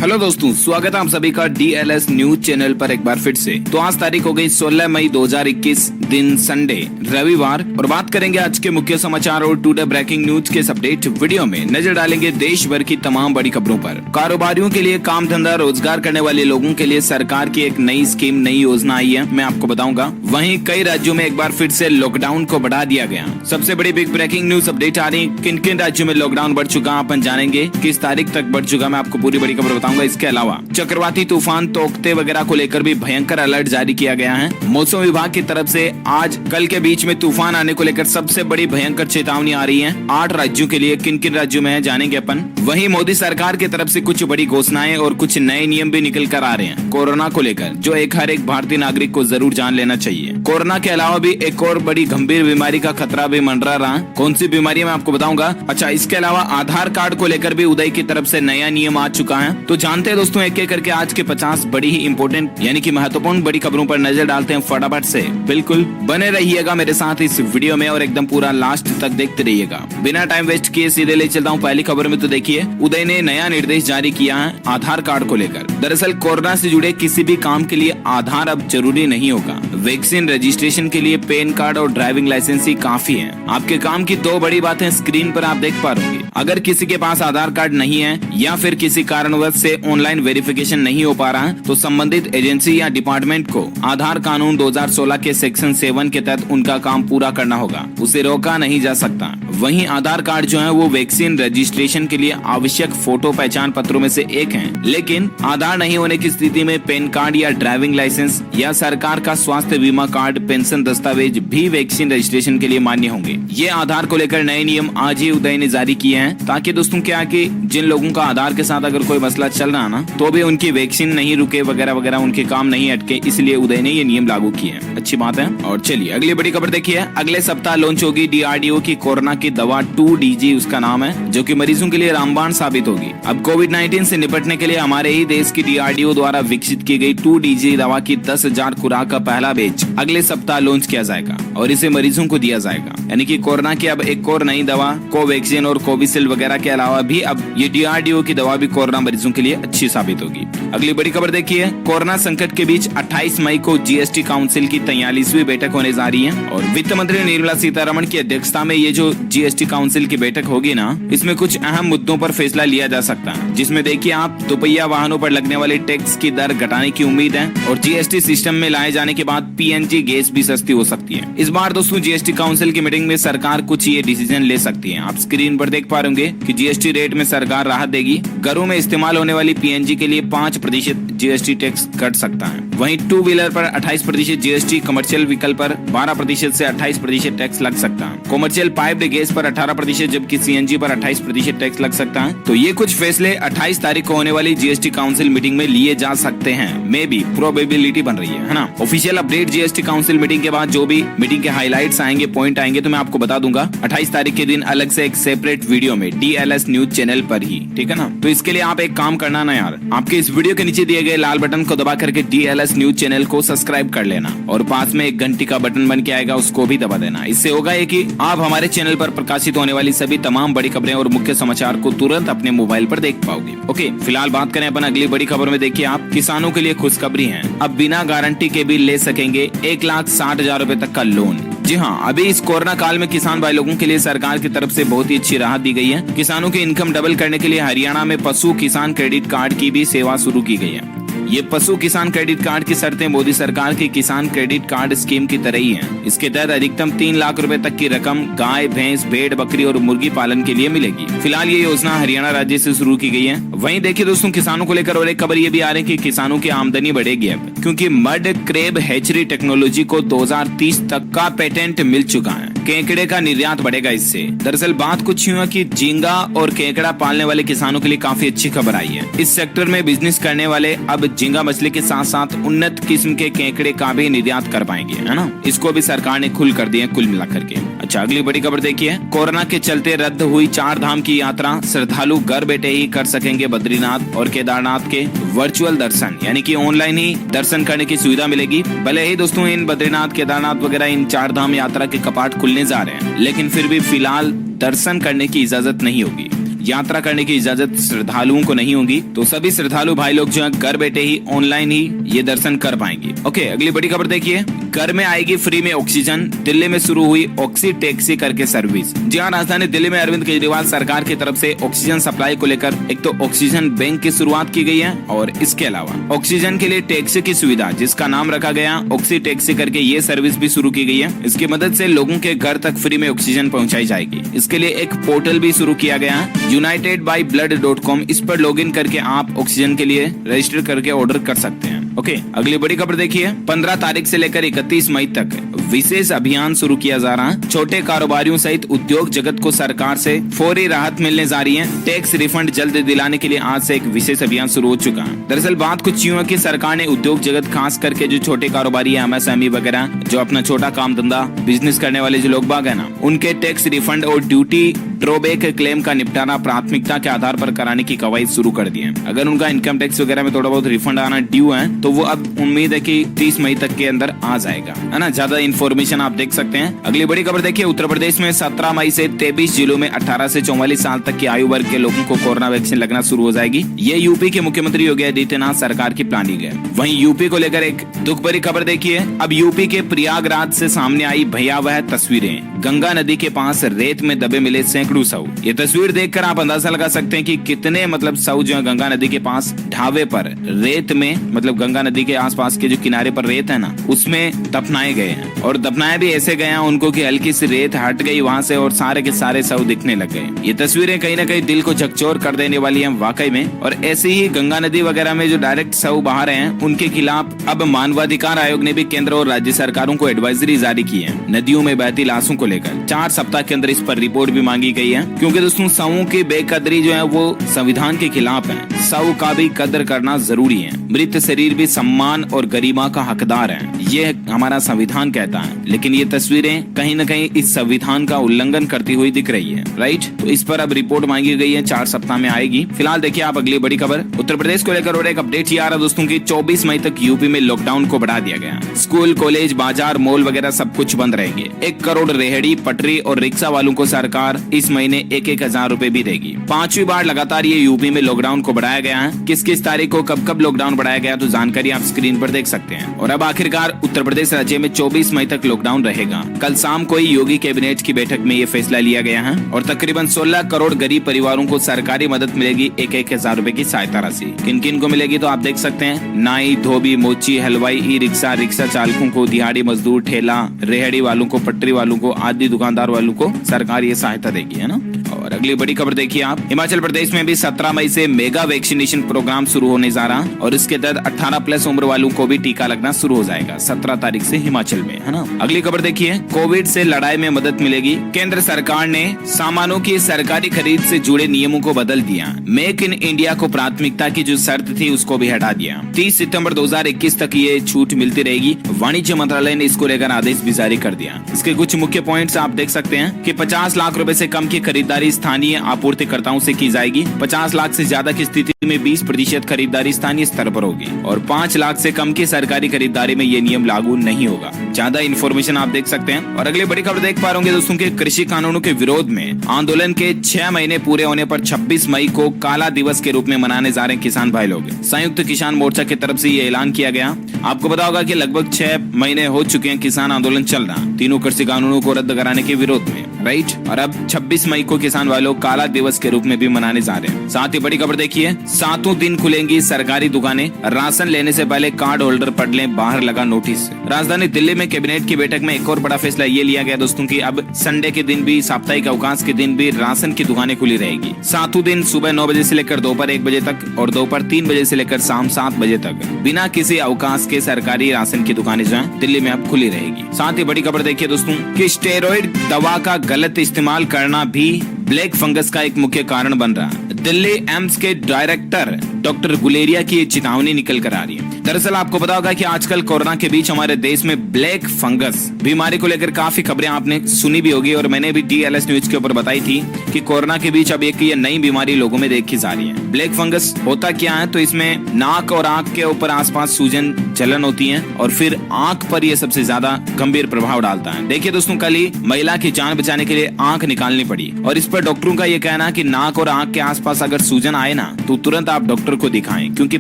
Hello दोस्तों, स्वागत है आप सभी का DLS न्यूज चैनल पर एक बार फिर से। तो आज तारीख हो गई 16 मई 2021, दिन संडे रविवार, और बात करेंगे आज के मुख्य समाचार और टुडे ब्रेकिंग न्यूज के अपडेट वीडियो में नजर डालेंगे देश भर की तमाम बड़ी खबरों पर। कारोबारियों के लिए, काम धंधा रोजगार करने वाले लोगों के लिए सरकार की एक नई स्कीम, नई योजना आई है, मैं आपको बताऊंगा। वहीं कई राज्यों में एक बार फिर से लॉकडाउन को बढ़ा दिया गया। सबसे बड़ी बिग ब्रेकिंग न्यूज अपडेट आ रही है, किन किन राज्यों में लॉकडाउन बढ़ चुका अपन जानेंगे, किस तारीख तक बढ़ चुका, मैं आपको पूरी बड़ी खबर बताऊंगा। इसके अलावा चक्रवाती तूफान तोकते वगैरह को लेकर भी भयंकर अलर्ट जारी किया गया है। मौसम विभाग की तरफ से आज कल के बीच में तूफान आने को लेकर सबसे बड़ी भयंकर चेतावनी आ रही है 8 राज्यों के लिए। किन किन राज्यों में है जानेंगे अपन। वहीं मोदी सरकार की तरफ से कुछ बड़ी घोषणाएं और कुछ नए नियम भी निकल कर आ रहे हैं कोरोना को लेकर, जो हर एक भारतीय नागरिक को जरूर जान लेना चाहिए। कोरोना के अलावा भी एक और बड़ी गंभीर बीमारी का खतरा भी मंडरा रहा। कौन सी बीमारी है मैं आपको बताऊंगा। अच्छा, इसके अलावा आधार कार्ड को लेकर भी उदय की तरफ से नया नियम आ चुका है। तो जानते हैं दोस्तों एक एक करके आज के 50 बड़ी ही इंपोर्टेंट यानी कि महत्वपूर्ण बड़ी खबरों पर नजर डालते हैं फटाफट से। बिल्कुल बने रहिएगा मेरे साथ इस वीडियो में और एकदम पूरा लास्ट तक देखते रहिएगा। बिना टाइम वेस्ट किए सीधे ले चलता हूँ पहली खबर में। तो देखिए, उदय ने नया निर्देश जारी किया है आधार कार्ड को लेकर। दरअसल कोरोना से जुड़े किसी भी काम के लिए आधार अब जरूरी नहीं होगा। वैक्सीन रजिस्ट्रेशन के लिए पैन कार्ड और ड्राइविंग लाइसेंस ही काफी है। आपके काम की 2 बड़ी बातें स्क्रीन पर आप देख पा रहे होंगे। अगर किसी के पास आधार कार्ड नहीं है या फिर किसी कारणवश से ऑनलाइन वेरिफिकेशन नहीं हो पा रहा है, तो संबंधित एजेंसी या डिपार्टमेंट को आधार कानून 2016 के सेक्शन 7 के तहत उनका काम पूरा करना होगा। उसे रोका नहीं जा सकता। वहीं आधार कार्ड जो है वो वैक्सीन रजिस्ट्रेशन के लिए आवश्यक फोटो पहचान पत्रों में से एक है। लेकिन आधार नहीं होने की स्थिति में पैन कार्ड या ड्राइविंग लाइसेंस या सरकार का स्वास्थ्य बीमा कार्ड, पेंशन दस्तावेज भी वैक्सीन रजिस्ट्रेशन के लिए मान्य होंगे। ये आधार को लेकर नए नियम आज ही उदय ने जारी किए हैं, ताकि दोस्तों क्या कि जिन लोगों का आधार के साथ अगर कोई मसला चल रहा ना, तो भी उनकी वैक्सीन नहीं रुके वगैरह वगैरह, उनके काम नहीं अटके, इसलिए उदय ने ये नियम लागू किए हैं। अच्छी बात है। और चलिए अगली बड़ी खबर देखिए। अगले सप्ताह लॉन्च होगी DRDO की कोरोना की दवा 2DG उसका नाम है, जो कि मरीजों के लिए रामबाण साबित होगी। अब कोविड-19 से निपटने के लिए हमारे ही देश की DRDO द्वारा विकसित की गई 2DG दवा की 10,000 खुराक का पहला बैच अगले सप्ताह लॉन्च किया जाएगा और इसे मरीजों को दिया जाएगा। यानी कि कोरोना की अब एक और नई दवा कोवैक्सीन और कोविशील्ड वगैरह के अलावा भी अब ये DRDO की दवा भी कोरोना मरीजों के लिए अच्छी साबित होगी। अगली बड़ी खबर देखिए। कोरोना संकट के बीच 28 मई को GST काउंसिल की 43वीं बैठक होने जा रही है और वित्त मंत्री निर्मला सीतारमण की अध्यक्षता में ये जो GST काउंसिल की बैठक होगी ना, इसमें कुछ अहम मुद्दों पर फैसला लिया जा सकता है। जिसमें देखिए आप, दोपहिया वाहनों पर लगने वाले टैक्स की दर घटाने की उम्मीद है और GST सिस्टम में लाए जाने के बाद PNG गैस भी सस्ती हो सकती है। इस बार दोस्तों GST काउंसिल की मीटिंग में सरकार कुछ ये डिसीजन ले सकती है। आप स्क्रीन पर देख पा रहे होंगे कि GST रेट में सरकार राहत देगी। घरों में इस्तेमाल होने वाली PNG के लिए 5% GST टैक्स घट सकता है। वहीं 2 व्हीलर पर 28% GST, कमर्शियल व्हीकल पर 12% से 28% टैक्स लग सकता है। कमर्शियल पाइप्ड गैस पर 18%, जबकि CNG पर 28% टैक्स लग सकता है। तो ये कुछ फैसले 28 तारीख को होने वाली GST काउंसिल मीटिंग में लिए जा सकते हैं। मे बी प्रोबेबिलिटी बन रही है ना। Official update GST council meeting के बाद जो भी मीटिंग के हाईलाइट्स आएंगे, पॉइंट आएंगे, तो मैं आपको बता दूंगा 28 तारीख के दिन अलग से एक सेपरेट वीडियो में DLS न्यूज चैनल पर ही, ठीक है ना। तो इसके लिए आप एक काम करना ना यार, आपके इस वीडियो के नीचे दिए गए लाल बटन को दबा करके DLS न्यूज चैनल को सब्सक्राइब कर लेना और पास में एक घंटी का बटन बन के आएगा, उसको भी दबा देना। इससे होगा ये कि आप हमारे चैनल पर प्रकाशित होने वाली सभी तमाम बड़ी खबरें और मुख्य समाचार को तुरंत अपने मोबाइल पर देख पाओगे। ओके, फिलहाल बात करें अपन अगली बड़ी खबर में। देखिए आप, किसानों के लिए खुशखबरी है। अब बिना गारंटी के भी ले सकेंगे 1,60,000 रुपए तक का लोन। जी हाँ, अभी इस कोरोना काल में किसान भाई लोगों के लिए सरकार की तरफ से बहुत ही अच्छी राहत दी गई है। किसानों की इनकम डबल करने के लिए हरियाणा में पशु किसान क्रेडिट कार्ड की भी सेवा शुरू की गई है। ये पशु किसान क्रेडिट कार्ड की शर्तें मोदी सरकार की किसान क्रेडिट कार्ड स्कीम की तरह ही हैं। इसके तहत अधिकतम 3 लाख रुपए तक की रकम गाय, भैंस, भेड़, बकरी और मुर्गी पालन के लिए मिलेगी। फिलहाल ये योजना हरियाणा राज्य से शुरू की गई है। वहीं देखिए दोस्तों, किसानों को लेकर और एक खबर ये भी आ रही है कि किसानों की आमदनी बढ़ेगी अब, क्योंकि मड क्रैब हैचरी टेक्नोलॉजी को 2030 तक का पेटेंट मिल चुका है। केकड़े का निर्यात बढ़ेगा इससे। दरअसल बात कुछ यूं है कि झींगा और केकड़ा पालने वाले किसानों के लिए काफी अच्छी खबर आई है। इस सेक्टर में बिजनेस करने वाले अब झींगा मछली के साथ साथ उन्नत किस्म के केकड़े का भी निर्यात कर पाएंगे, है ना। इसको भी सरकार ने खुल कर दिया कुल मिलाकर के। अच्छा, अगली बड़ी खबर देखिए। कोरोना के चलते रद्द हुई 4 धाम की यात्रा, श्रद्धालु घर बैठे ही कर सकेंगे बद्रीनाथ और केदारनाथ के वर्चुअल दर्शन, यानी कि ऑनलाइन ही दर्शन करने की सुविधा मिलेगी। भले ही दोस्तों इन बद्रीनाथ, केदारनाथ वगैरह इन 4 धाम यात्रा के कपाट खुलने जा रहे हैं, लेकिन फिर भी फिलहाल दर्शन करने की इजाजत नहीं होगी। यात्रा करने की इजाजत श्रद्धालुओं को नहीं होगी। तो सभी श्रद्धालु भाई लोग जो है घर बैठे ही ऑनलाइन ही ये दर्शन कर पाएंगे। ओके, अगली बड़ी खबर देखिए, घर में आएगी फ्री में ऑक्सीजन, दिल्ली में शुरू हुई ऑक्सी टैक्सी करके सर्विस। जी हाँ, राजधानी दिल्ली में अरविंद केजरीवाल सरकार की तरफ से ऑक्सीजन सप्लाई को लेकर एक तो ऑक्सीजन बैंक की शुरुआत की गई है और इसके अलावा ऑक्सीजन के लिए टैक्सी की सुविधा जिसका नाम रखा गया ऑक्सी टैक्सी करके ये सर्विस भी शुरू की गई है। इसकी मदद से लोगों के घर तक फ्री में ऑक्सीजन पहुंचाई जाएगी। इसके लिए एक पोर्टल भी शुरू किया गया है unitedbyblood.com। इस पर लॉगिन करके आप ऑक्सीजन के लिए रजिस्टर करके ऑर्डर कर सकते हैं। ओके, अगली बड़ी खबर देखिए, 15 तारीख से लेकर 31 मई तक विशेष अभियान शुरू किया जा रहा है। छोटे कारोबारियों सहित उद्योग जगत को सरकार से फौरी राहत मिलने जा रही है। टैक्स रिफंड जल्द दिलाने के लिए आज से एक विशेष अभियान शुरू हो चुका है। दरअसल बात कुछ यूं है कि सरकार ने उद्योग जगत खास करके जो छोटे कारोबारी है, MSME वगैरह, जो अपना छोटा काम धंधा बिजनेस करने वाले जो लोग बाग है ना, उनके टैक्स रिफंड और ड्यूटी ड्रॉबैक क्लेम का निपटारा प्राथमिकता के आधार पर कराने की कवायद शुरू कर दी है। अगर उनका इनकम टैक्स वगैरह में थोड़ा बहुत रिफंड आना ड्यू है तो वो अब उम्मीद है कि 30 मई तक के अंदर आ जाएगा, है ना। ज्यादा इन्फॉर्मेशन आप देख सकते हैं। अगली बड़ी खबर देखिए, उत्तर प्रदेश में 17 मई से 23 जिलों में 18 से 44 साल तक की आयु वर्ग के लोगों को कोरोना वैक्सीन लगना शुरू हो जाएगी। ये यूपी के मुख्यमंत्री योगी आदित्यनाथ सरकार की प्लानिंग है। वहीं यूपी को लेकर एक दुख भरी खबर देखिए, अब यूपी के प्रयागराज से सामने आई भयावह तस्वीरें। गंगा नदी के पास रेत में दबे मिले सैकड़ों शव। ये तस्वीर देखकर आप अंदाजा लगा सकते हैं कि कितने शव जो है गंगा नदी के पास ढाबे पर रेत में, गंगा नदी के आसपास के जो किनारे पर रेत है ना, उसमें दफनाए गए हैं। और दफनाए भी ऐसे गए हैं उनको कि हल्की सी रेत हट गई वहां से और सारे के सारे शव दिखने लग गए। ये तस्वीरें कहीं ना कहीं दिल को झकझोर कर देने वाली हैं वाकई में। और ऐसे ही गंगा नदी वगैरह में जो डायरेक्ट शव बहा रहे हैं उनके खिलाफ अब मानवाधिकार आयोग ने भी केंद्र और राज्य सरकारों को एडवाइजरी जारी की है। नदियों में बहती लाशों को लेकर 4 सप्ताह के अंदर इस पर रिपोर्ट भी मांगी गई है, क्योंकि दोस्तों शवों की बेकदरी जो है वो संविधान के खिलाफ है। शव का भी कदर करना जरूरी है। मृत शरीर भी सम्मान और गरिमा का हकदार है, ये हमारा संविधान कहता है। लेकिन ये तस्वीरें कहीं न कहीं इस संविधान का उल्लंघन करती हुई दिख रही है, राइट। तो इस पर अब रिपोर्ट मांगी गई है, 4 सप्ताह में आएगी। फिलहाल देखिए आप अगली बड़ी खबर, उत्तर प्रदेश को लेकर और एक अपडेट ये आ रहा दोस्तों की 24 मई तक यूपी में लॉकडाउन को बढ़ा दिया गया। स्कूल, कॉलेज, बाजार, मॉल वगैरह सब कुछ बंद रहेंगे। 1 करोड़ रेहड़ी, पटरी और रिक्शा वालों को सरकार इस महीने 1-1 हजार रुपए भी देगी। 5वीं बार लगातार ये यूपी में लॉकडाउन को बढ़ाया गया है। किस तारीख को कब लॉकडाउन बढ़ाया गया तो जानकारी आप स्क्रीन पर देख सकते हैं। और अब आखिरकार उत्तर प्रदेश राज्य में 24 मई तक लॉकडाउन रहेगा। कल शाम को ही योगी कैबिनेट की बैठक में ये फैसला लिया गया है और तकरीबन 16 करोड़ गरीब परिवारों को सरकारी मदद मिलेगी। 1-1 हजार रुपए की सहायता राशि किन किन को मिलेगी तो आप देख सकते हैं, नाई, धोबी, मोची, हलवाई, ई रिक्शा, रिक्शा चालकों को, दिहाड़ी मजदूर, ठेला, रेहड़ी वालों को, पटरी वालों को, आदि दुकानदार वालों को सरकार ये सहायता देगी, है ना। और अगली बड़ी खबर देखिए आप, हिमाचल प्रदेश में भी 17 मई से मेगा वैक्सीनेशन प्रोग्राम शुरू होने जा रहा और इसके तहत 18+ उम्र वालों को भी टीका लगना शुरू हो जाएगा 17 तारीख से हिमाचल में, है ना। अगली खबर देखिए, कोविड से लड़ाई में मदद मिलेगी। केंद्र सरकार ने सामानों की सरकारी खरीद से जुड़े नियमों को बदल दिया। मेक इन इंडिया को प्राथमिकता की जो शर्त थी उसको भी हटा दिया। 30 सितंबर 2021 तक ये छूट मिलती रहेगी। वाणिज्य मंत्रालय ने इसको लेकर आदेश भी जारी कर दिया। इसके कुछ मुख्य पॉइंट्स आप देख सकते हैं कि 50 लाख रुपए से कम की खरीदारी स्थानीय आपूर्तिकर्ताओं से की जाएगी। 50 लाख से ज्यादा की स्थिति में 20% खरीदारी स्थानीय स्तर पर होगी और 5 लाख से कम की सरकारी खरीदारी में ये नियम लागू नहीं होगा। ज्यादा इन्फॉर्मेशन आप देख सकते हैं। और अगली बड़ी खबर देख पा रहे होंगे दोस्तों के कृषि कानूनों के विरोध में आंदोलन के 6 महीने पूरे होने पर 26 मई को काला दिवस के रूप में मनाने जा रहे हैं किसान भाई लोग। संयुक्त किसान मोर्चा की तरफ से ये ऐलान किया गया। आपको पता होगा कि लगभग 6 महीने हो चुके हैं किसान आंदोलन चल रहा, तीनों कृषि कानूनों को रद्द कराने के विरोध में, राइट। और अब 26 मई को किसान वालों काला दिवस के रूप में भी मनाने जा रहे हैं। साथ ही बड़ी खबर देखिए, 7 दिन खुलेंगी सरकारी दुकानें। राशन लेने से पहले कार्ड होल्डर पढ़ लें, बाहर लगा नोटिस। राजधानी दिल्ली में कैबिनेट की बैठक में एक और बड़ा फैसला ये लिया गया दोस्तों की अब संडे के दिन भी, साप्ताहिक अवकाश के दिन भी राशन की दुकानें खुली रहेगी। 7 दिन सुबह 9 बजे से लेकर दोपहर 1 बजे तक और दोपहर 3 बजे से लेकर शाम 7 बजे तक बिना किसी अवकाश के सरकारी राशन की दुकानें जो है दिल्ली में अब खुली रहेगी। साथ ही बड़ी खबर देखिए दोस्तों कि स्टेरॉइड दवा का गलत इस्तेमाल करना भी ब्लैक फंगस का एक मुख्य कारण बन रहा है। दिल्ली एम्स के डायरेक्टर डॉक्टर गुलेरिया की चेतावनी निकल कर आ रही है। दरअसल आपको पता होगा कि आजकल कोरोना के बीच हमारे देश में ब्लैक फंगस बीमारी को लेकर काफी खबरें आपने सुनी भी होगी और मैंने भी DLS न्यूज के ऊपर बताई थी कि कोरोना के बीच अब एक ये नई बीमारी लोगों में देखी जा रही है। ब्लैक फंगस होता क्या है, तो इसमें नाक और आंख के ऊपर आसपास सूजन जलन होती है और फिर आंख पर यह सबसे ज्यादा गंभीर प्रभाव डालता है। देखिए दोस्तों, कल ही महिला की जान बचाने के लिए आंख निकालनी पड़ी और इस पर डॉक्टरों का यह कहना है कि नाक और आंख के आसपास अगर सूजन आए ना तो तुरंत आप डॉक्टर को दिखाएं, क्योंकि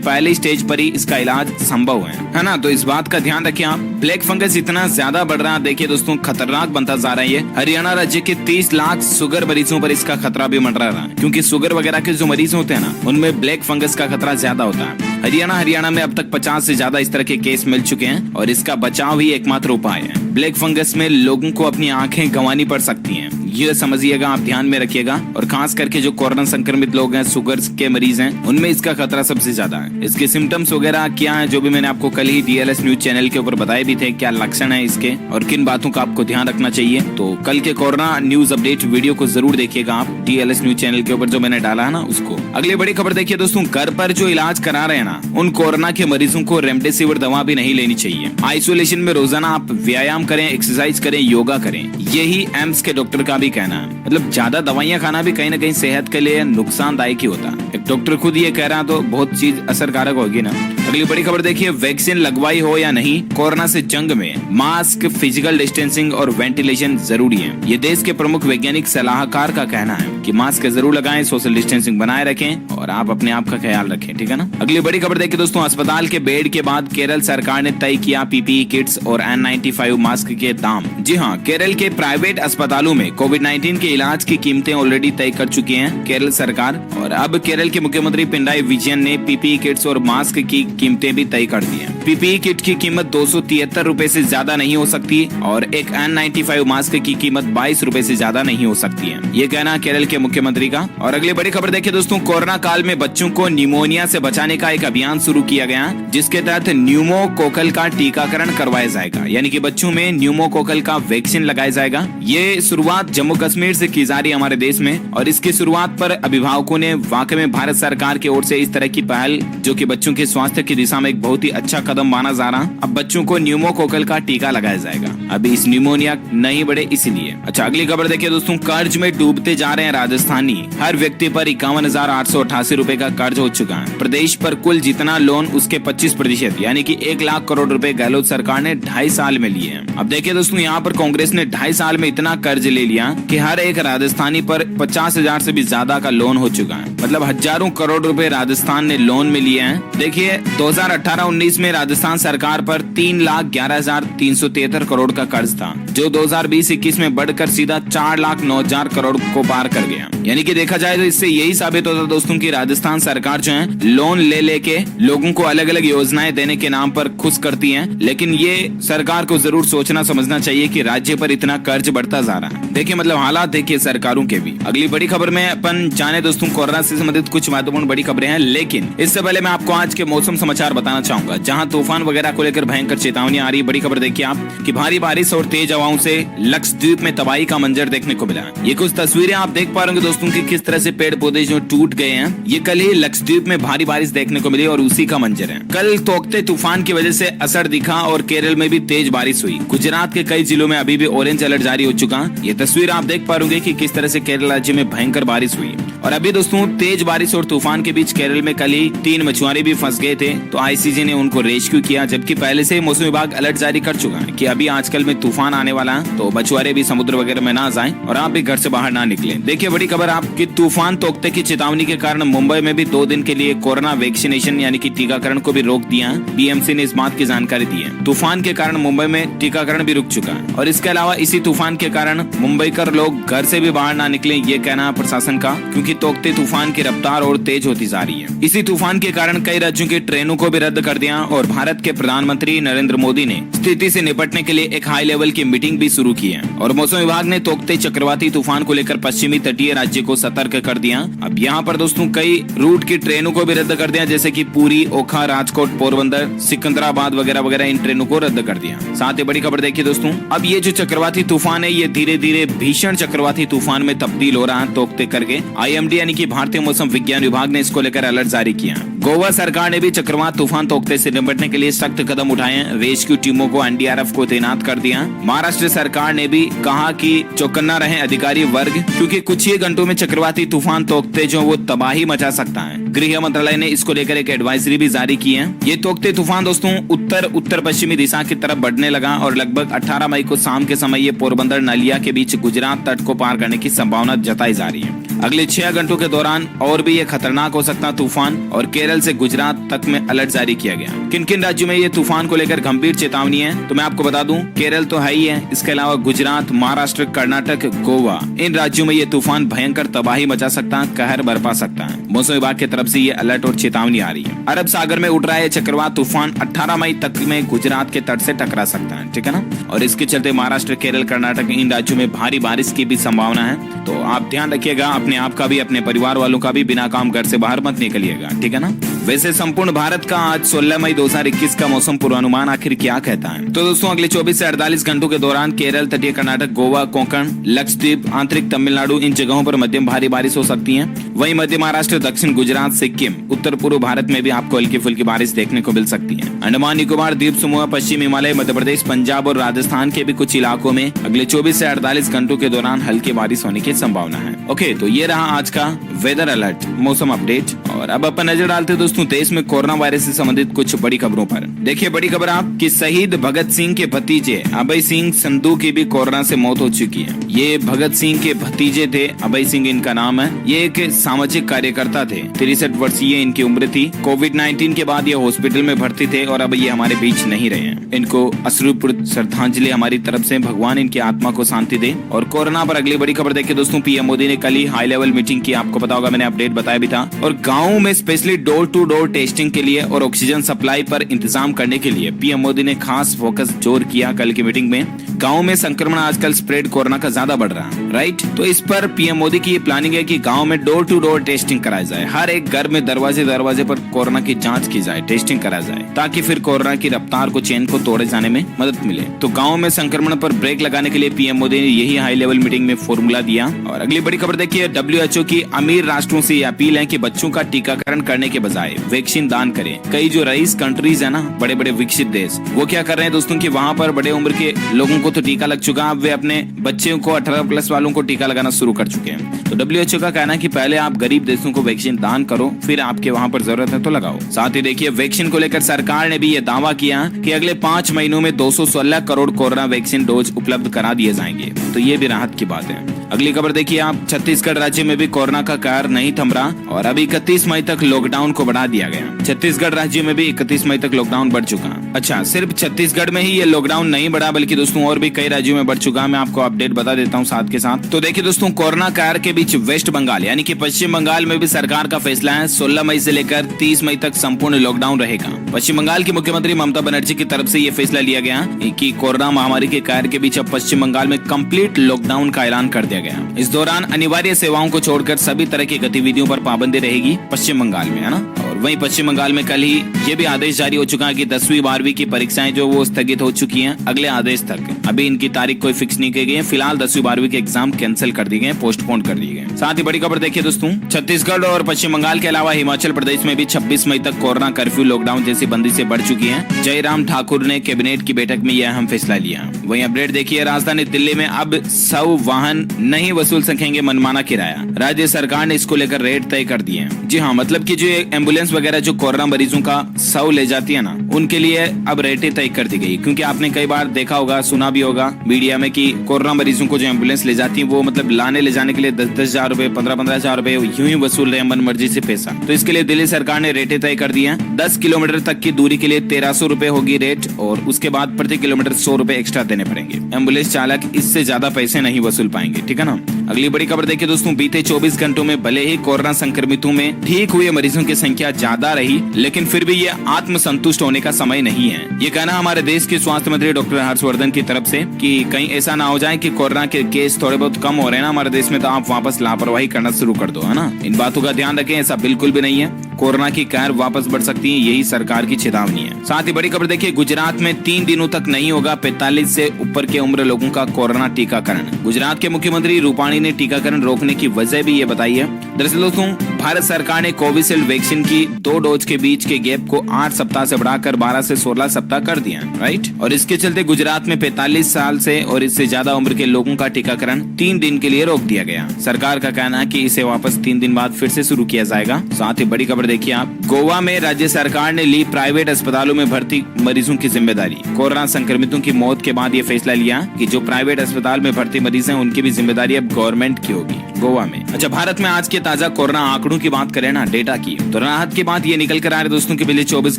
पहले स्टेज पर ही इसका इलाज संभव है ना। तो इस बात का ध्यान रखें आप। ब्लैक फंगस इतना ज्यादा बढ़ रहा है, देखिए दोस्तों, खतरनाक बनता जा रहा है। हरियाणा राज्य के 30 लाख शुगर मरीजों पर इसका खतरा भी मंडरा रहा है, क्योंकि शुगर वगैरह के जो मरीज होते हैं ना, उनमें ब्लैक फंगस का खतरा ज्यादा होता है। हरियाणा में अब तक 50 से ज्यादा इस तरह के केस मिल चुके हैं और इसका बचाव ही एकमात्र उपाय है। ब्लैक फंगस में लोगों को अपनी आंखें गंवानी पड़ सकती हैं, ये समझिएगा, आप ध्यान में रखिएगा। और खास करके जो कोरोना संक्रमित लोग हैं, शुगर के मरीज हैं, उनमें इसका खतरा सबसे ज्यादा है। इसके सिम्टम्स वगैरह क्या है, जो भी मैंने आपको कल ही DLS न्यूज चैनल के ऊपर बताए भी थे, क्या लक्षण है इसके और किन बातों का आपको ध्यान रखना चाहिए। तो कल के कोरोना न्यूज अपडेट वीडियो को जरूर देखिएगा आप DLS न्यूज चैनल के ऊपर, जो मैंने डाला है ना उसको। अगली बड़ी खबर देखिए दोस्तों, घर पर जो इलाज करा रहे हैं ना, उन कोरोना के मरीजों को रेमडेसिविर दवा भी नहीं लेनी चाहिए। आइसोलेशन में रोजाना आप व्यायाम करें, एक्सरसाइज करें, योगा करें, यही एम्स के डॉक्टर का भी कहना है। मतलब ज्यादा दवाइयां खाना भी कहीं ना कहीं सेहत के लिए नुकसानदायक ही होता है। एक डॉक्टर खुद ये कह रहा है तो बहुत चीज असरकारक होगी ना। अगली बड़ी खबर देखिए, वैक्सीन लगवाई हो या नहीं, कोरोना से जंग में मास्क, फिजिकल डिस्टेंसिंग और वेंटिलेशन जरूरी है। ये देश के प्रमुख वैज्ञानिक सलाहकार का कहना है कि मास्क जरूर लगाएं, सोशल डिस्टेंसिंग बनाए रखें और आप अपने आप का ख्याल रखें, ठीक है ना। अगली बड़ी खबर देखिए दोस्तों, अस्पताल के बेड के बाद केरल सरकार ने तय किया PPE किट्स और N95 मास्क के दाम। जी हाँ, केरल के प्राइवेट अस्पतालों में कोविड-19 के इलाज की कीमतें ऑलरेडी तय कर चुकी हैं केरल सरकार, और अब केरल के मुख्यमंत्री पिनराई विजयन ने PPE किट्स और मास्क की कीमतें भी तय कर दी हैं। PPE किट की कीमत 273 रुपए से ज्यादा नहीं हो सकती और एक N95 मास्क की कीमत 22 रुपए से ज्यादा नहीं हो सकती है, ये कहना केरल के मुख्यमंत्री का। और अगली बड़ी खबर देखिए दोस्तों, कोरोना काल में बच्चों को निमोनिया से बचाने का एक अभियान शुरू किया गया, जिसके तहत न्यूमोकोकल का टीकाकरण करवाया जाएगा, यानी कि बच्चों में न्यूमोकोकल का वैक्सीन लगाया जाएगा। ये शुरुआत जम्मू कश्मीर से की जा रही है हमारे देश में, और इसकी शुरुआत पर अभिभावकों ने वाकई में भारत सरकार की ओर से इस तरह की पहल, जो कि बच्चों के स्वास्थ्य की दिशा में एक बहुत ही अच्छा कदम माना जा रहा। अब बच्चों को न्यूमोकोकल का टीका लगाया जाएगा, अभी इस न्यूमोनिया नहीं बढ़े इसलिए। अच्छा, अगली खबर देखिए दोस्तों, कर्ज में डूबते जा रहे हैं राजस्थानी। हर व्यक्ति पर 51,888 रुपए का कर्ज हो चुका है। प्रदेश पर कुल जितना लोन उसके 25% यानी कि 1 लाख करोड़ रुपए गहलोत सरकार ने 2.5 साल में लिए हैं। अब देखिए दोस्तों, यहाँ पर कांग्रेस ने 2.5 साल में इतना कर्ज ले लिया कि हर एक राजस्थानी पर 50,000 से भी ज्यादा का लोन हो चुका है। मतलब हजारों करोड़ रुपए राजस्थान ने लोन में लिए हैं। देखिए 2018-19 में राजस्थान सरकार पर 3,11,373 करोड़ का कर्ज था, जो 2020-21 में बढ़कर सीधा 4,09,000 करोड़ को पार कर गया। यानी कि देखा जाए तो इससे यही साबित होता दोस्तों कि राजस्थान सरकार जो है लोन ले लेके लोगों को अलग अलग योजनाएं देने के नाम पर खुश करती है, लेकिन ये सरकार को जरूर सोचना समझना चाहिए कि राज्य पर इतना कर्ज बढ़ता जा रहा है। देखिए मतलब हालात देखिए सरकारों के भी। अगली बड़ी खबर में अपन जाने दोस्तों, कोरोना से संबंधित कुछ महत्वपूर्ण बड़ी खबरें हैं, लेकिन इससे पहले मैं आपको आज के मौसम समाचार बताना चाहूंगा, जहां तूफान वगैरह को लेकर भयंकर चेतावनी आ रही है। बड़ी खबर देखिए आप कि भारी बारिश और तेज हवाओं से लक्षद्वीप में तबाही का मंजर देखने को मिला। ये कुछ तस्वीरें आप देख पा रहे होंगे दोस्तों कि किस तरह से पेड़ पौधे जो टूट गए हैं। ये कल ही लक्षद्वीप में भारी बारिश देखने को मिली और उसी का मंजर है। कल तोकते तूफान की वजह से असर दिखा और केरल में भी तेज बारिश हुई। गुजरात के कई जिलों में अभी भी ऑरेंज अलर्ट जारी हो चुका। ये तस्वीर आप देख पा रहे कि किस तरह से केरल राज्य में भयंकर बारिश हुई। और अभी दोस्तों तेज बारिश और तूफान के बीच केरल में कल ही 3 मछुआरे भी फंस गए थे, तो ICJ ने उनको रेस्क्यू किया, जबकि पहले से मौसम विभाग अलर्ट जारी कर चुका है कि अभी आजकल में तूफान आने वाला है, तो मछुआरे भी समुद्र वगैरह में ना जाएं और आप भी घर से बाहर ना निकलें। देखिए बड़ी खबर आपकी, तूफान तोकते की चेतावनी के कारण मुंबई में भी 2 दिन के लिए कोरोना वैक्सीनेशन यानी कि टीकाकरण को भी रोक दिया। BMC ने इस बात की जानकारी दी है। तूफान के कारण मुंबई में टीकाकरण भी रुक चुका है और इसके अलावा इसी तूफान के कारण मुंबईकर लोग घर से भी बाहर ना निकले, ये कहना है प्रशासन का, क्योंकि तोकते तूफान की रफ्तार और तेज होती जा रही है। इसी तूफान के कारण कई राज्यों की ट्रेनों को भी रद्द कर दिया और भारत के प्रधानमंत्री नरेंद्र मोदी ने स्थिति से निपटने के लिए एक हाई लेवल की मीटिंग भी शुरू की है। और मौसम विभाग ने तोकते चक्रवाती तूफान को लेकर पश्चिमी तटीय राज्य को सतर्क कर दिया। अब यहाँ पर दोस्तों कई रूट की ट्रेनों को भी रद्द कर दिया, जैसे कि पुरी, ओखा, राजकोट, पोरबंदर, सिकंदराबाद वगैरह वगैरह, इन ट्रेनों को रद्द कर दिया। साथ ही बड़ी खबर देखिए दोस्तों, अब ये जो चक्रवाती तूफान है ये धीरे धीरे भीषण चक्रवाती तूफान में तब्दील हो रहा है तोकते करके। IMD यानी कि भारतीय मौसम विज्ञान विभाग ने इसको लेकर अलर्ट जारी किया। गोवा सरकार ने भी चक्रवात तूफान तोकते से निपटने के लिए सख्त कदम उठाए हैं। रेस्क्यू टीमों को एनडीआरएफ को तैनात कर दिया। महाराष्ट्र सरकार ने भी कहा कि चौकन्ना रहे अधिकारी वर्ग, क्योंकि कुछ ही घंटों में चक्रवाती तूफान तोकते जो वो तबाही मचा सकता है। गृह मंत्रालय ने इसको लेकर एक एडवाइजरी भी जारी की है। ये तोकते तूफान दोस्तों उत्तर पश्चिमी दिशा की तरफ बढ़ने लगा और लगभग 18 मई को शाम के समय ये पोरबंदर नलिया के बीच गुजरात तट को पार करने की संभावना जताई जा रही है। अगले 6 घंटों के दौरान और भी ये खतरनाक हो सकता तूफान, और केरल से गुजरात तक में अलर्ट जारी किया गया। किन किन राज्यों में ये तूफान को लेकर गंभीर चेतावनी है तो मैं आपको बता दूं, केरल तो है ही है, इसके अलावा गुजरात, महाराष्ट्र, कर्नाटक, गोवा, इन राज्यों में ये तूफान भयंकर तबाही मचा सकता है, कहर बरपा सकता है। मौसम विभाग की तरफ से ये अलर्ट और चेतावनी आ रही है। अरब सागर में उठ रहा है चक्रवात तूफान 18 मई तक में गुजरात के तट से टकरा सकता है, ठीक है ना। और इसके चलते महाराष्ट्र, केरल, कर्नाटक, इन राज्यों में भारी बारिश की भी संभावना है। तो आप ध्यान रखिएगा, अपने आप का भी, अपने परिवार वालों का भी, बिना काम घर से बाहर मत निकलिएगा, ठीक है ना। वैसे संपूर्ण भारत का आज 16 मई 2021 का मौसम पूर्वानुमान आखिर क्या कहता है? तो दोस्तों अगले 24 से 48 घंटों के दौरान केरल, तटीय कर्नाटक, गोवा, कोंकण, लक्षद्वीप, आंतरिक तमिलनाडु, इन जगहों पर मध्यम भारी बारिश हो सकती है। वहीं मध्य महाराष्ट्र, दक्षिण गुजरात, सिक्किम, उत्तर पूर्व भारत में भी आपको हल्की फुल्की बारिश देखने को मिल सकती है। अंडमान निकोबार द्वीप समूह, पश्चिम हिमालय, मध्य प्रदेश, पंजाब और राजस्थान के भी कुछ इलाकों में अगले 24 से 48 घंटों के दौरान हल्की बारिश होने की संभावना है। ओके, तो ये रहा आज का वेदर अलर्ट, मौसम अपडेट। और अब अपन नजर डालते दोस्तों देश में कोरोना वायरस से संबंधित कुछ बड़ी खबरों पर। देखिए बड़ी खबर आप कि शहीद भगत सिंह के भतीजे अभय सिंह संधू की भी कोरोना से मौत हो चुकी है। ये भगत सिंह के भतीजे थे, अभय सिंह इनका नाम है। ये एक सामाजिक कार्यकर्ता थे, 63 वर्षीय इनकी उम्र थी। कोविड-19 के बाद ये हॉस्पिटल में भर्ती थे और अब ये हमारे बीच नहीं रहे हैं। इनको अश्रुपूर्ण श्रद्धांजलि हमारी तरफ से, भगवान इनकी आत्मा को शांति दे। और कोरोना पर अगली बड़ी खबर देखिए दोस्तों, पीएम मोदी ने कल ही हाई लेवल मीटिंग की, आपको पता होगा, मैंने अपडेट बताया भी था। और गाँव में specially door to door testing के लिए और ऑक्सीजन सप्लाई पर इंतजाम करने के लिए पीएम मोदी ने खास फोकस जोर किया कल की मीटिंग में। गांव में संक्रमण आजकल स्प्रेड कोरोना का ज्यादा बढ़ रहा है, राइट। तो इस पर पीएम मोदी की ये प्लानिंग है कि गांव में डोर टू डोर टेस्टिंग कराई जाए। हर एक घर में दरवाजे दरवाजे पर कोरोना की जांच की जाए, टेस्टिंग कराई जाए, ताकि फिर कोरोना की रफ्तार को, चेन को तोड़े जाने में मदद मिले। तो गाँव में संक्रमण पर ब्रेक लगाने के लिए पीएम मोदी ने यही हाई लेवल मीटिंग में फॉर्मूला दिया। और अगली बड़ी खबर देखिए, WHO की अमीर राष्ट्रों से ये अपील है कि बच्चों का टीकाकरण करने के बजाय वैक्सीन दान करें। कई जो रईस कंट्रीज है ना, बड़े बड़े विकसित देश, वो क्या कर रहे हैं दोस्तों कि वहाँ पर बड़े उम्र के लोगों को तो टीका लग चुका, अब वे अपने बच्चों को 18+ वालों को टीका लगाना शुरू कर चुके हैं। तो WHO का कहना है कि पहले आप गरीब देशों को वैक्सीन दान करो, फिर आपके वहाँ पर जरूरत है तो लगाओ। साथ ही देखिए वैक्सीन को लेकर सरकार ने भी ये दावा किया कि अगले 5 महीनों में 216 करोड़ कोरोना वैक्सीन डोज उपलब्ध करा दिए जाएंगे। तो ये भी राहत की बात है। अगली खबर देखिए आप, छत्तीसगढ़ राज्य में भी कोरोना का कहर नहीं थम रहा और अब 31 मई तक लॉकडाउन को बढ़ा दिया गया। छत्तीसगढ़ राज्य में भी 31 मई तक लॉकडाउन बढ़ चुका। अच्छा, सिर्फ छत्तीसगढ़ में ही ये लॉकडाउन नहीं बढ़ा, बल्कि दोस्तों और भी कई राज्यों में बढ़ चुका। मैं आपको अपडेट बता देता हूँ साथ के साथ। तो देखिए दोस्तों, कोरोना कहर के बीच वेस्ट बंगाल यानी कि पश्चिम बंगाल में भी सरकार का फैसला है, 16 मई से लेकर 30 मई तक संपूर्ण लॉकडाउन रहेगा। पश्चिम बंगाल की मुख्यमंत्री ममता बनर्जी की तरफ से ये फैसला लिया गया कि कोरोना महामारी के कहर के बीच अब पश्चिम बंगाल में कंप्लीट लॉकडाउन का ऐलान कर दिया गया। इस दौरान अनिवार्य सेवाओं को छोड़कर सभी तरह की गतिविधियों पर पाबंदी रहेगी पश्चिम बंगाल में, है ना। और वहीं पश्चिम बंगाल में कल ही ये भी आदेश जारी हो चुका है कि 10वीं 12वीं की परीक्षाएं जो वो स्थगित हो चुकी हैं अगले आदेश तक। अभी इनकी तारीख कोई फिक्स नहीं की गई है। फिलहाल 10वीं 12वीं के एग्जाम कैंसिल कर दिए गए, पोस्टपोन कर दिए गए। साथ ही बड़ी खबर देखिए दोस्तों, छत्तीसगढ़ और पश्चिम बंगाल के अलावा हिमाचल प्रदेश में भी 26 मई तक कोरोना कर्फ्यू, लॉकडाउन जैसी बंदी से बढ़ चुकी है। जयराम ठाकुर ने कैबिनेट की बैठक में यह अहम फैसला लिया। वहीं अपडेट देखिए, राजधानी दिल्ली में अब 100 वाहन नहीं वसूल सकेंगे मनमाना किराया। राज्य सरकार ने इसको लेकर रेट तय कर दिए हैं। जी हाँ, मतलब कि जो एम्बुलेंस वगैरह जो कोरोना मरीजों का 100 ले जाती है ना, उनके लिए अब रेटें तय कर दी गई। क्योंकि आपने कई बार देखा होगा, सुना भी होगा मीडिया में कि कोरोना मरीजों को जो एम्बुलेंस ले जाती है वो मतलब लाने ले जाने के लिए 10-10 हजार रुपए, 15-15 हजार रुपए यूं ही वसूल रहे हैं मन मर्जी से पैसा। तो इसके लिए दिल्ली सरकार ने रेटें तय कर दी हैं। 10 किलोमीटर तक की दूरी के लिए 1300 रुपए होगी रेट, और उसके बाद प्रति किलोमीटर 100 रुपए एक्स्ट्रा देने पड़ेंगे। एम्बुलेंस चालक इससे ज्यादा पैसे नहीं वसूल पाएंगे, ठीक है ना। अगली बड़ी खबर देखिए दोस्तों, बीते 24 घंटों में भले ही कोरोना संक्रमितों में ठीक हुए मरीजों की संख्या ज्यादा रही, लेकिन फिर भी ये आत्मसंतुष्ट होने का समय नहीं है। ये कहना हमारे देश के स्वास्थ्य मंत्री डॉक्टर हर्षवर्धन की तरफ से कि कहीं ऐसा ना हो जाए कि कोरोना के केस थोड़े बहुत कम हो रहे हैं ना हमारे देश में, तो आप वापस लापरवाही करना शुरू कर दो, है ना। इन बातों का ध्यान रखें, ऐसा बिल्कुल भी नहीं है। कोरोना की कहर वापस बढ़ सकती है, यही सरकार की चेतावनी है। साथ ही बड़ी खबर देखिए, गुजरात में 3 दिनों तक नहीं होगा 45 से ऊपर के उम्र लोगों का कोरोना टीकाकरण। गुजरात के मुख्यमंत्री रूपाणी ने टीकाकरण रोकने की वजह भी ये बताई है। दरअसल दोस्तों, भारत सरकार ने कोविशील्ड वैक्सीन की 2 डोज के बीच के गैप को 8 सप्ताह से बढ़ाकर 12 से 16 सप्ताह कर दिया, राइट। और इसके चलते गुजरात में 45 साल से और इससे ज्यादा उम्र के लोगों का टीकाकरण 3 दिन के लिए रोक दिया गया। सरकार का कहना है कि इसे वापस 3 दिन बाद फिर से शुरू किया जाएगा। साथ ही बड़ी खबर देखिए आप, गोवा में राज्य सरकार ने ली प्राइवेट अस्पतालों में भर्ती मरीजों की जिम्मेदारी। कोरोना संक्रमितों की मौत के बाद ये फैसला लिया कि जो प्राइवेट अस्पताल में भर्ती मरीज हैं उनकी भी जिम्मेदारी अब गवर्नमेंट की होगी गोवा में। अच्छा, भारत में आज के ताजा कोरोना आंकड़ों की बात करें ना, डेटा की, तो राहत की बात ये निकल कर आ रही दोस्तों कि पिछले 24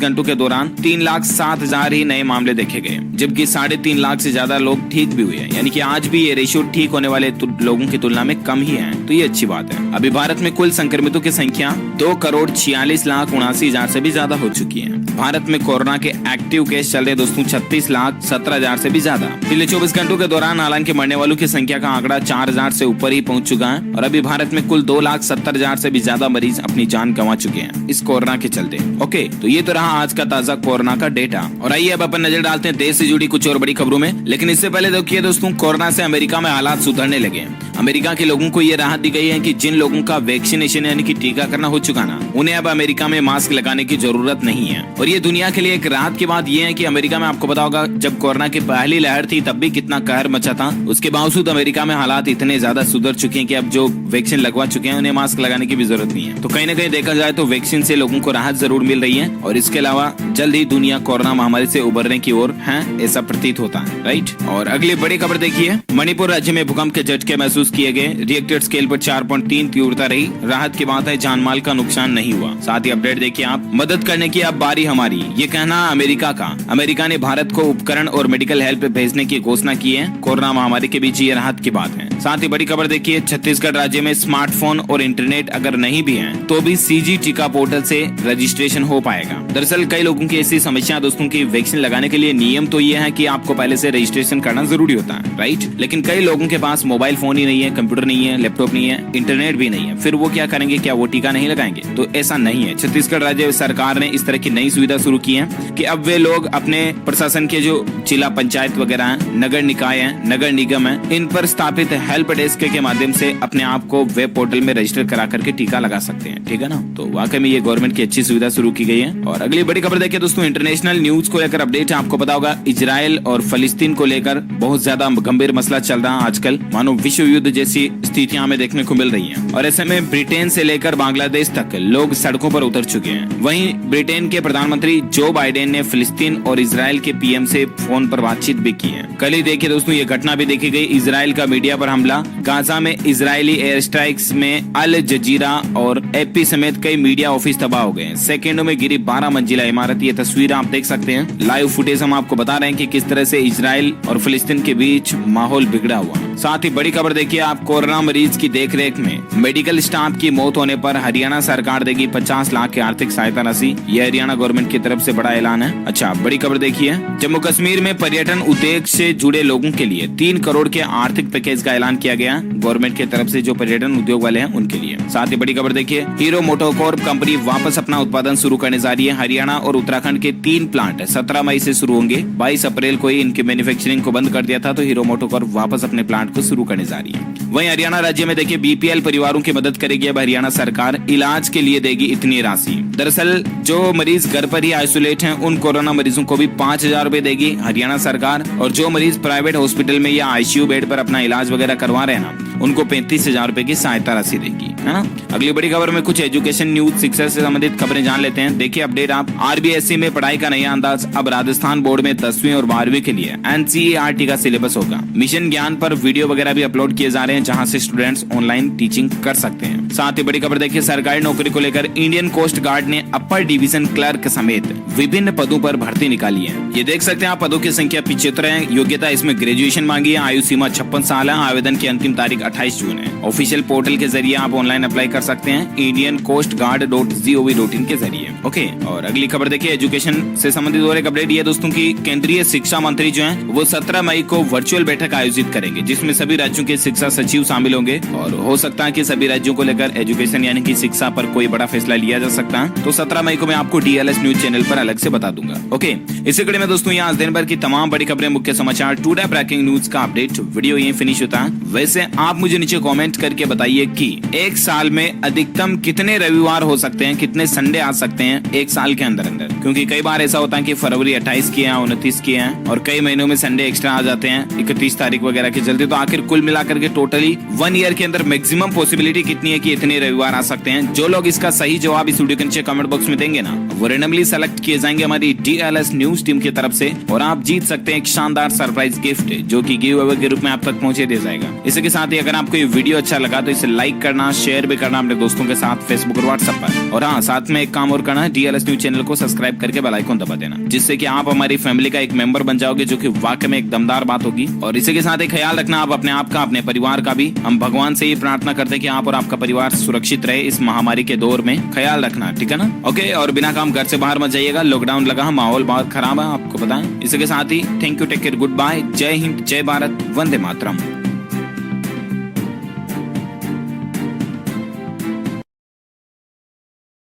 घंटों के दौरान 3,07,000 ही नए मामले देखे गए, जबकि 3.5 लाख से ज्यादा लोग ठीक भी हुए हैं। यानी कि आज भी ये रेशियो ठीक होने वाले लोगों की तुलना में कम ही है, तो ये अच्छी बात है। अभी भारत में कुल संक्रमितों की संख्या 2,46,79,000 से भी ज्यादा हो चुकी है। भारत में कोरोना के एक्टिव केस चल रहे दोस्तों 36,17,000 से भी ज्यादा। पिछले 24 घंटों के दौरान हालांकि मरने वालों की संख्या का आंकड़ा 4,000 से ऊपर ही पहुंच चुका है और अभी भारत में कुल 2,70,000 से भी ज्यादा मरीज अपनी जान गंवा चुके हैं इस कोरोना के चलते। ओके, तो ये तो रहा आज का ताजा कोरोना का डेटा। और आइए अब अपन नजर डालते हैं देश से जुड़ी कुछ और बड़ी खबरों में, लेकिन इससे पहले देखिए दोस्तों, कोरोना से अमेरिका में हालात सुधरने लगे। अमेरिका के लोगों को ये राहत दी गई है कि जिन लोगों का वैक्सीनेशन यानी कि टीकाकरण हो चुका ना, उन्हें अब अमेरिका में मास्क लगाने की जरूरत नहीं है। और ये दुनिया के लिए एक राहत की बात ये है कि अमेरिका में आपको पता होगा जब कोरोना की पहली लहर थी तब भी कितना कहर मचा था, उसके बावजूद अमेरिका में हालात इतने ज्यादा सुधर चुके हैं कि अब जो वैक्सीन लगवा चुके हैं उन्हें मास्क लगाने की भी जरूरत नहीं है। तो कहीं ना कहीं देखा जाए तो वैक्सीन से लोगों को राहत जरूर मिल रही है और इसके अलावा जल्द ही दुनिया कोरोना महामारी से उबरने की ओर है, ऐसा प्रतीत होता है, राइट। और अगली बड़ी खबर देखिए, मणिपुर राज्य में भूकंप के झटके महसूस किए गए, रिएक्टर स्केल पर 4.3 तीव्रता रही। राहत की बात है, जानमाल का नुकसान नहीं हुआ। साथ ही अपडेट देखिए आप, मदद करने की अब बारी हमारी, ये कहना अमेरिका का। अमेरिका ने भारत को उपकरण और मेडिकल हेल्प भेजने की घोषणा की है। कोरोना महामारी के बीच ये राहत की बात है। साथ ही बड़ी खबर देखिए, छत्तीसगढ़ राज्य में स्मार्टफोन और इंटरनेट अगर नहीं भी है तो भी सीजी टीका पोर्टल से रजिस्ट्रेशन हो पाएगा। दरअसल कई लोगों की ऐसी समस्या दोस्तों की वैक्सीन लगाने के लिए नियम तो ये है कि आपको पहले से रजिस्ट्रेशन करना जरूरी होता है, राइट। लेकिन कई लोगों के पास मोबाइल फोन ही नहीं है, कंप्यूटर नहीं है, लैपटॉप नहीं है, इंटरनेट भी नहीं है, फिर वो क्या करेंगे? क्या वो टीका नहीं लगाएंगे? तो ऐसा नहीं है। छत्तीसगढ़ राज्य सरकार ने इस तरह की नई सुविधा शुरू की है कि अब वे लोग अपने प्रशासन के जो जिला पंचायत वगैरह है, नगर निकाय है, नगर निगम है, इन पर स्थापित हेल्प डेस्क के माध्यम से अपने आप को वेब पोर्टल में रजिस्टर करा करके टीका लगा सकते हैं, ठीक है ना। तो वाकई में ये गवर्नमेंट की अच्छी सुविधा शुरू की गई है। और अगली बड़ी खबर देखिए दोस्तों, इंटरनेशनल न्यूज को लेकर अपडेट है। आपको पता होगा इजराइल और फलस्तीन को लेकर बहुत ज्यादा गंभीर मसला चल रहा है आजकल, मानो विश्व युद्ध जैसी स्थितियां हमें देखने को मिल रही हैं। और ऐसे में ब्रिटेन से लेकर बांग्लादेश तक लोग सड़कों पर उतर चुके हैं। वहीं ब्रिटेन के प्रधानमंत्री जो बाइडेन ने फिलिस्तीन और इजराइल के पीएम से फोन पर बातचीत भी की है। कल ही देखिए दोस्तों, ये घटना भी देखी गई, इजराइल का मीडिया पर हमला, गाजा में इजरायली एयर स्ट्राइक्स में अल जजीरा और एपी समेत कई मीडिया ऑफिस तबाह हो गए। सेकेंडों में गिरी 12 मंजिला इमारत। ये तस्वीर आप देख सकते हैं, लाइव फुटेज हम आपको बता रहे हैं कि किस तरह से इजराइल और फिलिस्तीन के बीच माहौल बिगड़ा हुआ। साथ ही बड़ी खबर देखिए आप, कोरोना मरीज की देखरेख में मेडिकल स्टाफ की मौत होने पर हरियाणा सरकार देगी 50 लाख की आर्थिक सहायता राशि। यह हरियाणा गवर्नमेंट की तरफ से बड़ा ऐलान है। अच्छा, बड़ी खबर देखिए, जम्मू कश्मीर में पर्यटन उद्योग से जुड़े लोगों के लिए 3 करोड़ के आर्थिक पैकेज का ऐलान किया गया गवर्नमेंट की तरफ से, जो पर्यटन उद्योग वाले हैं उनके लिए। साथ ही बड़ी खबर देखिए, हीरो मोटोकॉर्प कंपनी वापस अपना उत्पादन शुरू करने जा रही है। हरियाणा और उत्तराखंड के 3 प्लांट 17 मई से शुरू होंगे। 22 अप्रैल को ही इनकी मैन्युफैक्चरिंग को बंद कर दिया था, तो हीरो मोटोकॉर्प वापस अपने प्लांट को शुरू करने जा रही है। वहीं हरियाणा राज्य में देखिए, बीपीएल परिवारों की मदद करेगी अब हरियाणा सरकार, इलाज के लिए देगी इतनी राशि। दरअसल जो मरीज घर पर ही आइसोलेट हैं उन कोरोना मरीजों को भी 5,000 रुपए देगी हरियाणा सरकार, और जो मरीज प्राइवेट हॉस्पिटल में या आईसीयू बेड पर अपना इलाज वगैरह करवा रहे हैं ना, उनको 35,000 रुपए की सहायता राशि देगी, है ना। अगली बड़ी खबर में कुछ एजुकेशन न्यूज, शिक्षा से संबंधित खबरें जान लेते हैं। देखिए अपडेट आप, आरबीएसई में पढ़ाई का नया अंदाज, अब राजस्थान बोर्ड में 10वीं और 12वीं के लिए एनसीईआरटी का सिलेबस होगा। मिशन ज्ञान पर वीडियो वगैरह भी अपलोड किए जा रहे हैं, जहां से स्टूडेंट्स ऑनलाइन टीचिंग कर सकते हैं। साथ ही बड़ी खबर देखिए, सरकारी नौकरी को लेकर इंडियन कोस्ट गार्ड ने अपर डिवीजन क्लर्क समेत विभिन्न पदों पर भर्ती निकाली है। ये देख सकते हैं आप, पदों की संख्या 75 है। योग्यता इसमें ग्रेजुएशन मांगी है। आयु सीमा 56 साल है। आवेदन की अंतिम तारीख 28 जून है। ऑफिशियल पोर्टल के जरिए आप ऑनलाइन अप्लाई कर सकते हैं, indiancoastguard.gov.in के जरिए। ओके, और अगली खबर देखिए, एजुकेशन से संबंधित और एक अपडेट ये दोस्तों की, केंद्रीय शिक्षा मंत्री जो हैं वो 17 मई को वर्चुअल बैठक आयोजित करेंगे, जिसमें सभी राज्यों के शिक्षा सचिव शामिल होंगे। और हो सकता है कि सभी राज्यों को लेकर एजुकेशन यानी कि शिक्षा पर कोई बड़ा फैसला लिया जा सकता है। तो 17 मई को मैं आपको डीएलएस न्यूज चैनल पर अलग से बता दूंगा। ओके, इसी कड़ी में दोस्तों यहाँ आज दिन भर की तमाम बड़ी खबरें, मुख्य समाचार, टुडे ब्रेकिंग न्यूज का अपडेट वीडियो यहीं फिनिश होता है। वैसे आप आप मुझे नीचे कमेंट करके बताइए कि एक साल में अधिकतम कितने रविवार हो सकते हैं, कितने संडे आ सकते हैं एक साल के अंदर अंदर। क्योंकि कई बार ऐसा होता है कि फरवरी 28 किए हैं, 29 किए हैं और कई महीनों में संडे एक्स्ट्रा आ जाते हैं 31 तारीख वगैरह के चलते। तो आखिर कुल मिलाकर के टोटली 1 ईयर के अंदर मैक्सिमम पॉसिबिलिटी कितनी है कि इतने रविवार आ सकते हैं। जो लोग इसका सही जवाब इस वीडियो के नीचे कमेंट बॉक्स में देंगे ना, वो रेंडमली सेलेक्ट किए जाएंगे हमारी DLS न्यूज टीम की तरफ से और आप जीत सकते हैं एक शानदार सरप्राइज गिफ्ट जो कि गिव अवे के रूप में आप तक पहुंचे दिया जाएगा। इसी के साथ ही अगर आपको ये वीडियो अच्छा लगा तो इसे लाइक करना, शेयर भी करना अपने दोस्तों के साथ फेसबुक और व्हाट्सएप पर। और हाँ, साथ में एक काम और करना है, DLS न्यूज चैनल को सब्सक्राइब करके बेल आइकन दबा देना, जिससे कि आप हमारी फैमिली का एक मेंबर बन जाओगे, जो कि वाकई में एक दमदार बात होगी। और इसी के साथ ही ख्याल रखना आप अपने आप का, अपने परिवार का भी। हम भगवान से ये प्रार्थना करते हैं कि आप और आपका परिवार सुरक्षित रहे इस महामारी के दौर में। ख्याल रखना, ठीक है ना? ओके, और बिना काम घर से बाहर मत जाइएगा, लॉकडाउन लगा, माहौल बहुत खराब है, आपको पता है। इसी के साथ ही thank you, take care, goodbye, जय हिंद, जय भारत, वंदे मातरम।